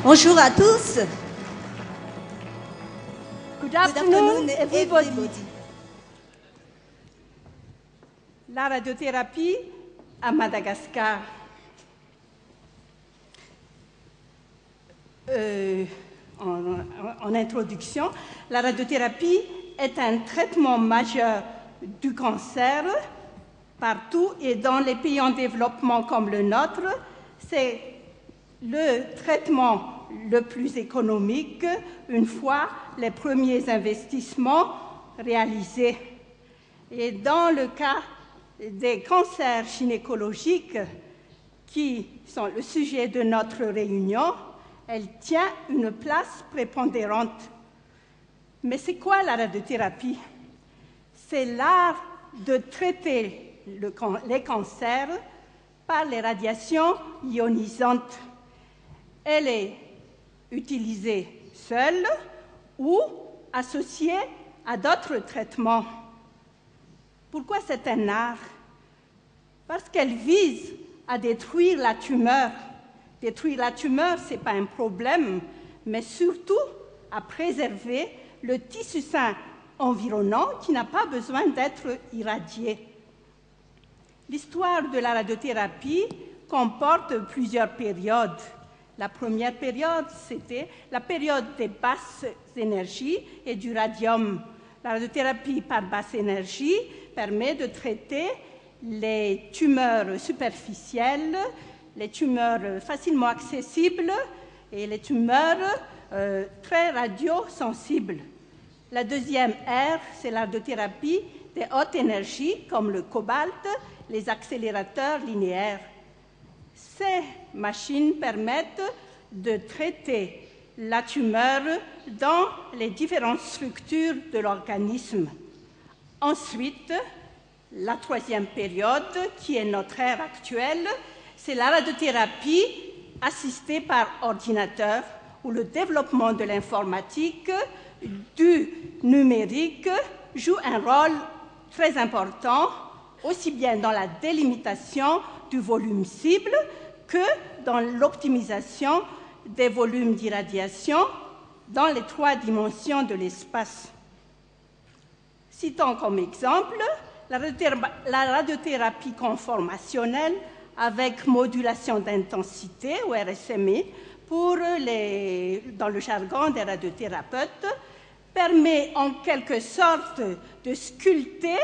Bonjour à tous. Good afternoon, everybody. La radiothérapie à Madagascar. En introduction, la radiothérapie est un traitement majeur du cancer partout et dans les pays en développement comme le nôtre. C'est le traitement le plus économique une fois les premiers investissements réalisés. Et dans le cas des cancers gynécologiques qui sont le sujet de notre réunion, elle tient une place prépondérante. Mais c'est quoi la radiothérapie? C'est l'art de traiter les cancers par les radiations ionisantes. Elle est utilisée seule ou associée à d'autres traitements. Pourquoi c'est un art? Parce qu'elle vise à détruire la tumeur. Détruire la tumeur, ce n'est pas un problème, mais surtout à préserver le tissu sain environnant qui n'a pas besoin d'être irradié. L'histoire de la radiothérapie comporte plusieurs périodes. La première période, c'était la période des basses énergies et du radium. La radiothérapie par basse énergie permet de traiter les tumeurs superficielles, les tumeurs facilement accessibles et les tumeurs très radiosensibles. La deuxième ère, c'est la radiothérapie des hautes énergies comme le cobalt, les accélérateurs linéaires. Ces machines permettent de traiter la tumeur dans les différentes structures de l'organisme. Ensuite, la troisième période, qui est notre ère actuelle, c'est la radiothérapie assistée par ordinateur, où le développement de l'informatique, du numérique, joue un rôle très important, aussi bien dans la délimitation du volume cible que dans l'optimisation des volumes d'irradiation dans les 3 dimensions de l'espace. Citons comme exemple la radiothérapie conformationnelle avec modulation d'intensité, ou RSMI, dans le jargon des radiothérapeutes, permet en quelque sorte de sculpter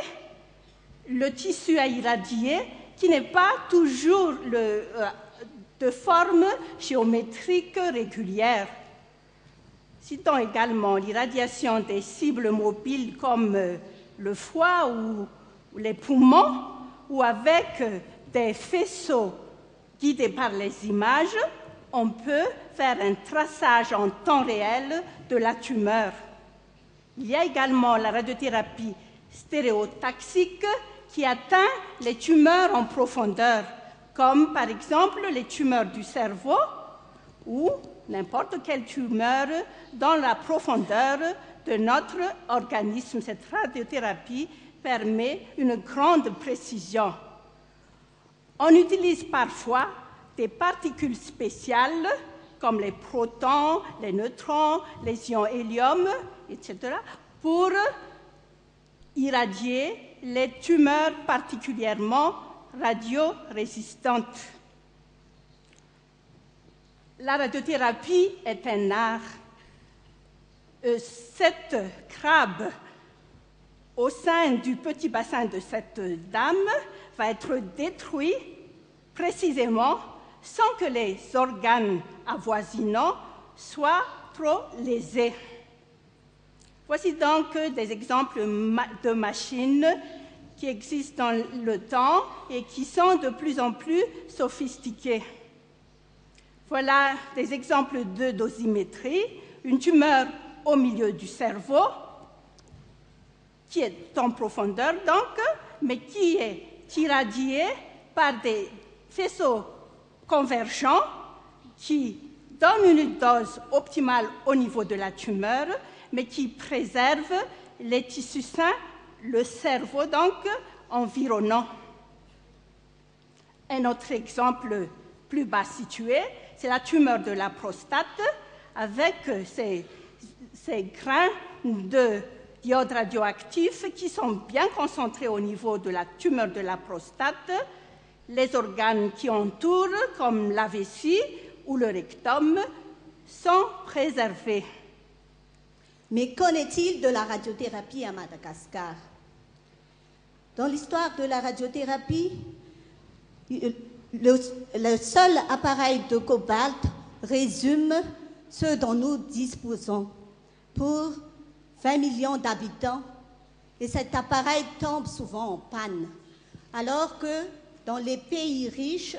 le tissu à irradier qui n'est pas toujours de forme géométrique régulière. Citons également l'irradiation des cibles mobiles comme le foie ou les poumons, ou avec des faisceaux guidés par les images, on peut faire un traçage en temps réel de la tumeur. Il y a également la radiothérapie stéréotaxique qui atteint les tumeurs en profondeur, comme par exemple les tumeurs du cerveau ou n'importe quelle tumeur dans la profondeur de notre organisme. Cette radiothérapie permet une grande précision. On utilise parfois des particules spéciales comme les protons, les neutrons, les ions hélium, etc., pour irradier les tumeurs particulièrement radiorésistantes. La radiothérapie est un art. Cette crabe au sein du petit bassin de cette dame va être détruit précisément sans que les organes avoisinants soient trop lésés. Voici donc des exemples de machines qui existent dans le temps et qui sont de plus en plus sophistiquées. Voilà des exemples de dosimétrie. Une tumeur au milieu du cerveau, qui est en profondeur donc, mais qui est irradiée par des faisceaux convergents qui donnent une dose optimale au niveau de la tumeur, mais qui préservent les tissus sains, le cerveau donc, environnant. Un autre exemple plus bas situé, c'est la tumeur de la prostate avec ces grains de d'iode radioactif qui sont bien concentrés au niveau de la tumeur de la prostate. Les organes qui entourent, comme la vessie ou le rectum, sont préservés. Mais qu'en est-il de la radiothérapie à Madagascar? Dans l'histoire de la radiothérapie, le seul appareil de cobalt résume ce dont nous disposons pour 20 millions d'habitants, et cet appareil tombe souvent en panne, alors que dans les pays riches,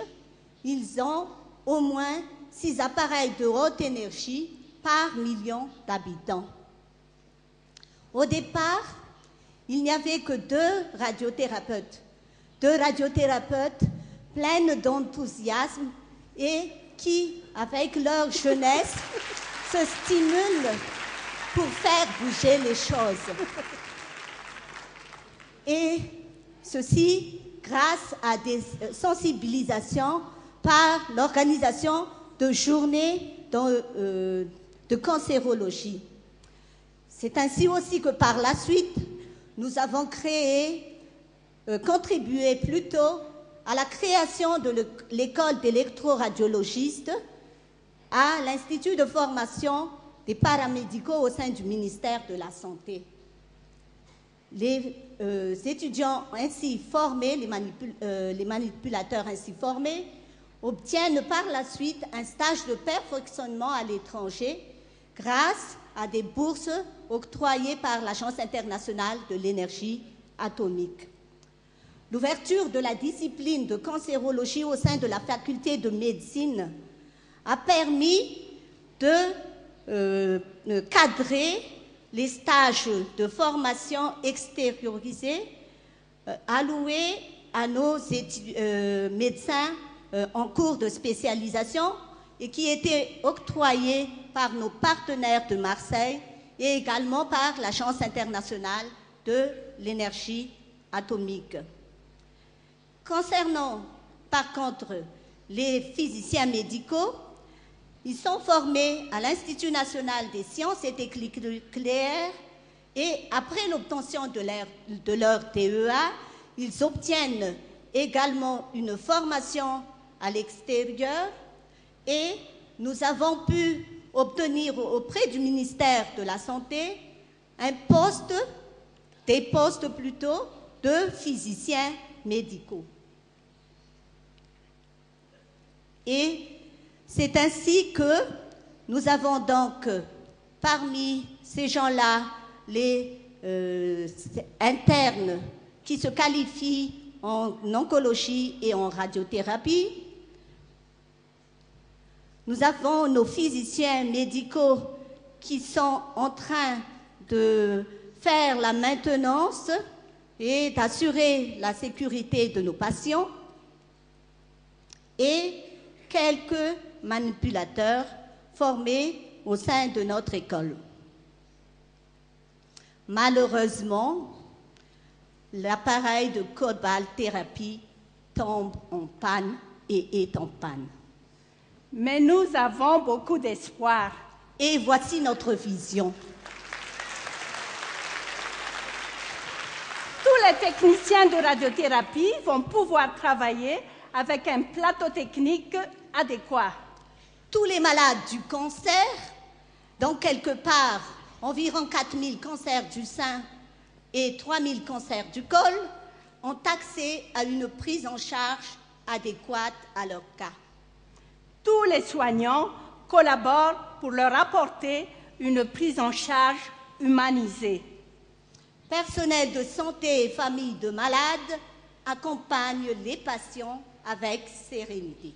ils ont au moins 6 appareils de haute énergie par million d'habitants. Au départ, il n'y avait que 2 radiothérapeutes pleines d'enthousiasme et qui, avec leur jeunesse, se stimulent pour faire bouger les choses. Et ceci grâce à des sensibilisations par l'organisation de journées de cancérologie. C'est ainsi aussi que par la suite, nous avons contribué plutôt à la création de l'école d'électroradiologistes à l'Institut de formation des paramédicaux au sein du ministère de la Santé. Les étudiants ainsi formés, les manipulateurs ainsi formés, obtiennent par la suite un stage de perfectionnement à l'étranger grâce à des bourses octroyées par l'Agence internationale de l'énergie atomique. L'ouverture de la discipline de cancérologie au sein de la faculté de médecine a permis de cadrer les stages de formation extériorisés alloués à nos médecins en cours de spécialisation et qui étaient octroyés par nos partenaires de Marseille et également par l'Agence internationale de l'énergie atomique. Concernant, par contre, les physiciens médicaux, ils sont formés à l'Institut national des sciences et techniques nucléaires et après l'obtention de leur TEA, ils obtiennent également une formation à l'extérieur et nous avons pu obtenir auprès du ministère de la Santé des postes plutôt de physiciens médicaux. Et c'est ainsi que nous avons donc parmi ces gens-là les internes qui se qualifient en oncologie et en radiothérapie. Nous avons nos physiciens médicaux qui sont en train de faire la maintenance et d'assurer la sécurité de nos patients et quelques manipulateurs formés au sein de notre école. Malheureusement, l'appareil de cobalt-thérapie tombe en panne et est en panne. Mais nous avons beaucoup d'espoir. Et voici notre vision. Tous les techniciens de radiothérapie vont pouvoir travailler avec un plateau technique adéquat. Tous les malades du cancer, donc quelque part environ 4000 cancers du sein et 3000 cancers du col, ont accès à une prise en charge adéquate à leur cas. Tous les soignants collaborent pour leur apporter une prise en charge humanisée. Personnel de santé et familles de malades accompagnent les patients avec sérénité.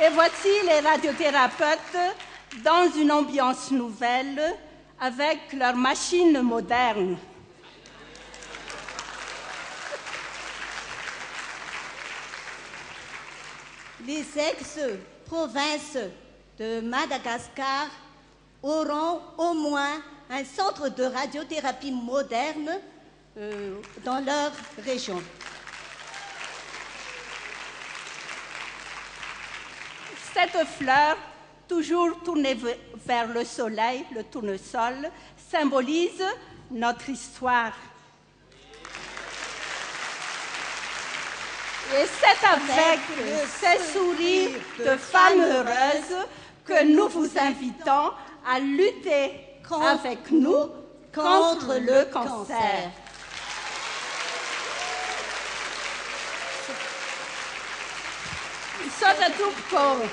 Et voici les radiothérapeutes dans une ambiance nouvelle avec leurs machines modernes. Les ex-provinces de Madagascar auront au moins un centre de radiothérapie moderne dans leur région. Cette fleur, toujours tournée vers le soleil, le tournesol, symbolise notre histoire. Et c'est avec ces sourires de femmes heureuses que nous vous invitons à lutter avec nous contre le cancer. Sono tutto